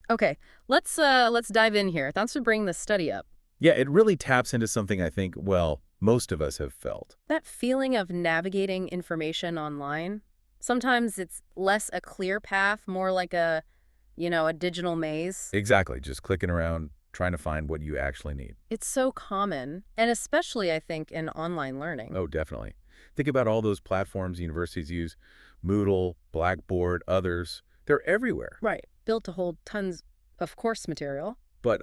Okay, let's dive in here. Thanks for bringing this study up. Yeah, it really taps into something I think, well, most of us have felt. That feeling of navigating information online, sometimes it's less a clear path, more like a digital maze. Exactly, just clicking around, trying to find what you actually need. It's so common, and especially, I think, in online learning. Oh, definitely. Think about all those platforms universities use, Moodle, Blackboard, others. They're everywhere. Right. Built to hold tons of course material. But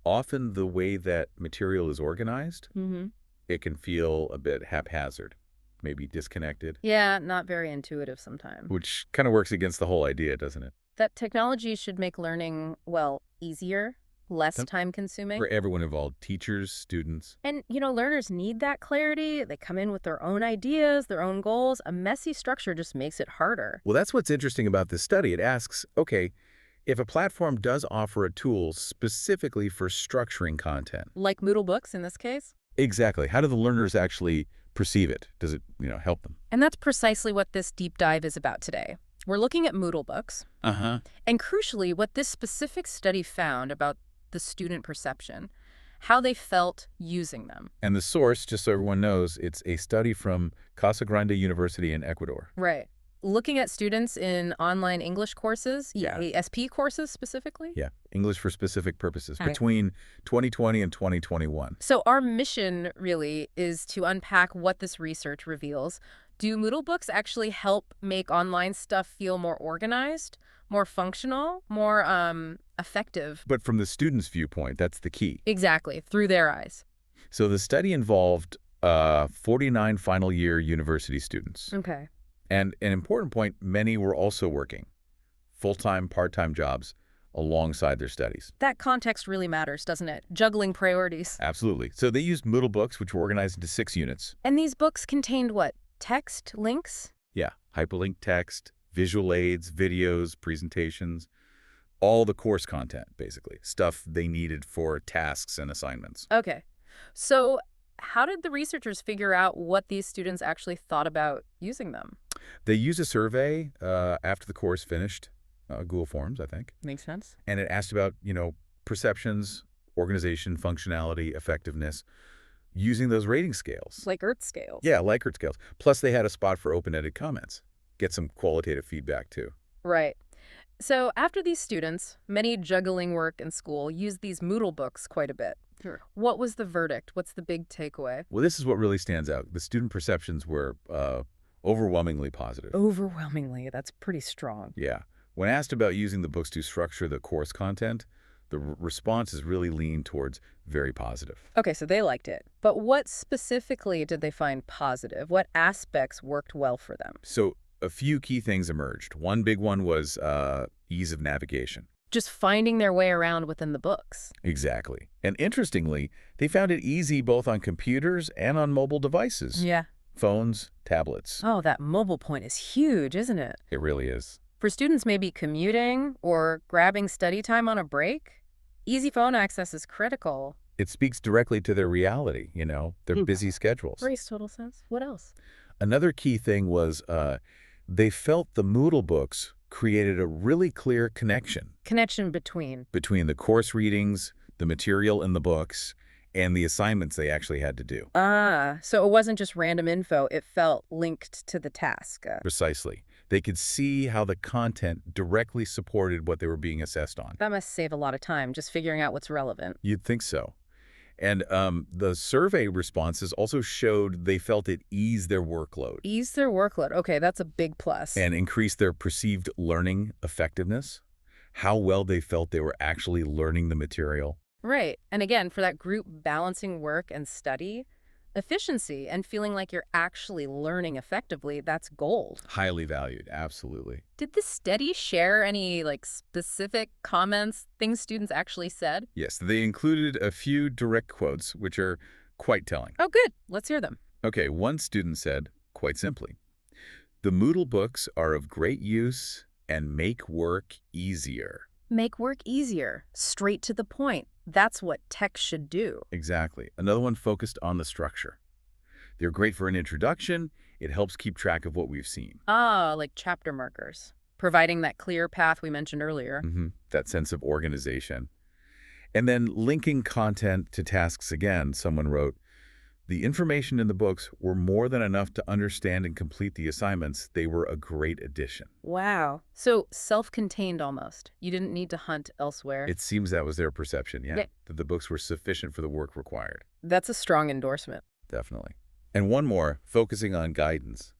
often the way that material is organized, Mm-hmm. it can feel a bit haphazard, maybe disconnected, Yeah, not very intuitive sometimes. which kind of works against the whole idea, doesn't it? That technology should make learning, well, easier, less Some- time-consuming. For everyone involved, teachers, students. And, learners need that clarity. They come in with their own ideas, their own goals. A messy structure just makes it harder. Well, that's what's interesting about this study. It asks, okay, if a platform does offer a tool specifically for structuring content, Like Moodle Books in this case. exactly, how do the learners actually perceive it? Does it, help them? And that's precisely what this deep dive is about today. We're looking at Moodle Books, Uh-huh. and crucially, what this specific study found about the student perception, how they felt using them. And the source, just so everyone knows, it's a study from Casa Grande University in Ecuador. Right. Looking at students in online English courses, Yeah. ESP courses specifically. Yeah, English for specific purposes, Right. between 2020 and 2021. So our mission really is to unpack what this research reveals. Do Moodle Books actually help make online stuff feel more organized, more functional, more effective? But from the student's viewpoint, that's the key. Exactly, through their eyes. So the study involved 49 final year university students. Okay. And an important point, many were also working full-time, part-time jobs alongside their studies. That context really matters, doesn't it? Juggling priorities. Absolutely. So they used Moodle Books, which were organized into 6 units. And these books contained what? Text, links? Yeah, hyperlink text, visual aids, videos, presentations, all the course content, basically, stuff they needed for tasks and assignments. Okay. So how did the researchers figure out what these students actually thought about using them? They used a survey after the course finished, Google Forms, I think, Makes sense. and it asked about, perceptions, organization, functionality, effectiveness, using those rating scales. Like Earth scales. Yeah, Likert scales. Plus, they had a spot for open-ended comments. Get some qualitative feedback, too. Right. So after these students, many juggling work and school, used these Moodle books quite a bit. Sure. What was the verdict? What's the big takeaway? Well, this is what really stands out. The student perceptions were overwhelmingly positive. Overwhelmingly, that's pretty strong. Yeah. When asked about using the books to structure the course content, the responses really leaned towards very positive. Okay, so they liked it. But what specifically did they find positive? What aspects worked well for them? So a few key things emerged. One big one was ease of navigation. Just finding their way around within the books. Exactly. And interestingly, they found it easy both on computers and on mobile devices. Yeah. Phones, tablets. Oh, that mobile point is huge, isn't it? It really is. For students maybe commuting or grabbing study time on a break, easy phone access is critical. It speaks directly to their reality, their busy schedules. Makes total sense. What else? Another key thing was they felt the Moodle books created a really clear connection Connection between. between the course readings, the material in the books, and the assignments they actually had to do. So it wasn't just random info. It felt linked to the task. Precisely. They could see how the content directly supported what they were being assessed on. That must save a lot of time, just figuring out what's relevant. You'd think so. And the survey responses also showed they felt it eased their workload Ease their workload. Okay, that's a big plus. and increased their perceived learning effectiveness, how well they felt they were actually learning the material. Right. And again, for that group balancing work and study, efficiency and feeling like you're actually learning effectively, that's gold. Highly valued, absolutely. Did the study share any specific comments, things students actually said? Yes, they included a few direct quotes, which are quite telling. Oh, good. Let's hear them. Okay, one student said, quite simply, "The Moodle books are of great use and make work easier." Make work easier, straight to the point. That's what tech should do. Exactly. Another one focused on the structure. They're great for an introduction. It helps keep track of what we've seen. Ah, like chapter markers. providing that clear path we mentioned earlier. That sense of organization. And then linking content to tasks again, someone wrote, the information in the books were more than enough to understand and complete the assignments. They were a great addition. Wow. So self-contained almost. You didn't need to hunt elsewhere. It seems that was their perception, Yeah. that the books were sufficient for the work required. That's a strong endorsement. Definitely. And one more, focusing on guidance.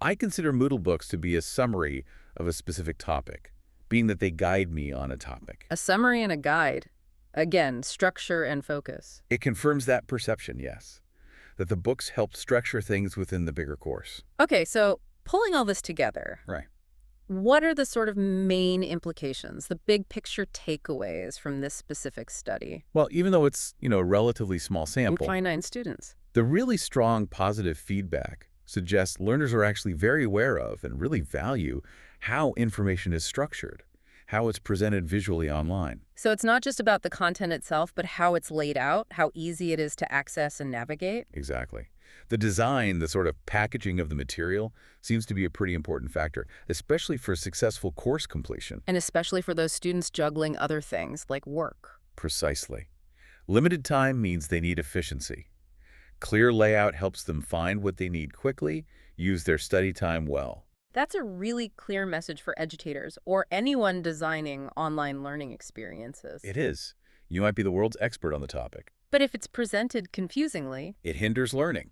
I consider Moodle books to be a summary of a specific topic, being that they guide me on a topic. A summary and a guide. Again, structure and focus. It confirms that perception, yes, that the books help structure things within the bigger course. Okay, so pulling all this together, Right. what are the sort of main implications, the big picture takeaways from this specific study? Well, even though it's, a relatively small sample, Finite students. the really strong positive feedback suggests learners are actually very aware of and really value how information is structured, how it's presented visually online. So it's not just about the content itself, but how it's laid out, how easy it is to access and navigate. Exactly. The design, the sort of packaging of the material, seems to be a pretty important factor, especially for successful course completion. And especially for those students juggling other things like work. Precisely. Limited time means they need efficiency. Clear layout helps them find what they need quickly, use their study time well. That's a really clear message for educators or anyone designing online learning experiences. It is. You might be the world's expert on the topic. But if it's presented confusingly, It hinders learning.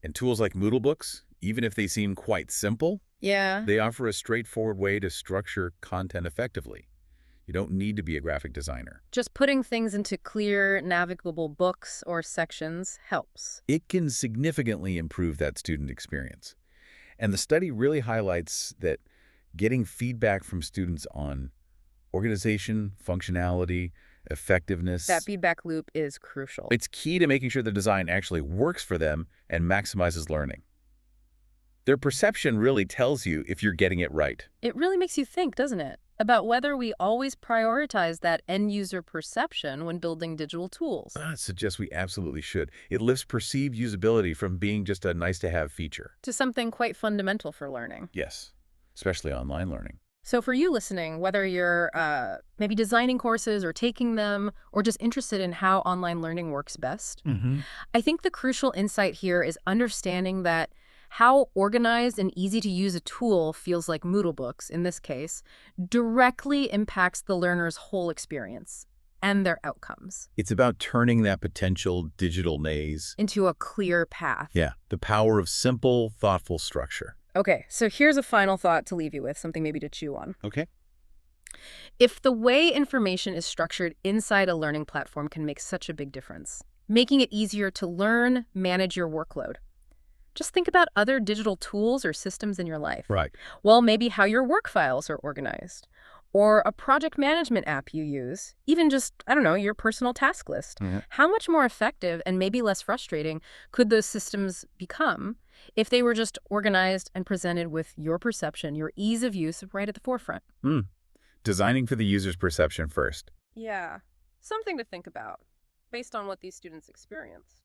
And tools like Moodle Books, even if they seem quite simple, yeah, they offer a straightforward way to structure content effectively. You don't need to be a graphic designer. just putting things into clear, navigable books or sections helps. It can significantly improve that student experience. And the study really highlights that getting feedback from students on organization, functionality, effectiveness, That feedback loop is crucial. it's key to making sure the design actually works for them and maximizes learning. Their perception really tells you if you're getting it right. It really makes you think, doesn't it? About whether we always prioritize that end-user perception when building digital tools. It suggests we absolutely should. It lifts perceived usability from being just a nice-to-have feature. To something quite fundamental for learning. Yes, especially online learning. So for you listening, whether you're maybe designing courses or taking them, or just interested in how online learning works best, I think the crucial insight here is understanding that how organized and easy to use a tool feels like Moodle Books, in this case, directly impacts the learner's whole experience and their outcomes. It's about turning that potential digital maze. Into a clear path. Yeah, the power of simple, thoughtful structure. Okay, so here's a final thought to leave you with, something maybe to chew on. Okay. If the way information is structured inside a learning platform can make such a big difference, making it easier to learn, manage your workload. Just think about other digital tools or systems in your life. Right. Well, maybe how your work files are organized, or a project management app you use, even just, I don't know, your personal task list. How much more effective and maybe less frustrating could those systems become if they were just organized and presented with your perception, your ease of use right at the forefront? Designing for the user's perception first. Yeah, something to think about based on what these students experienced.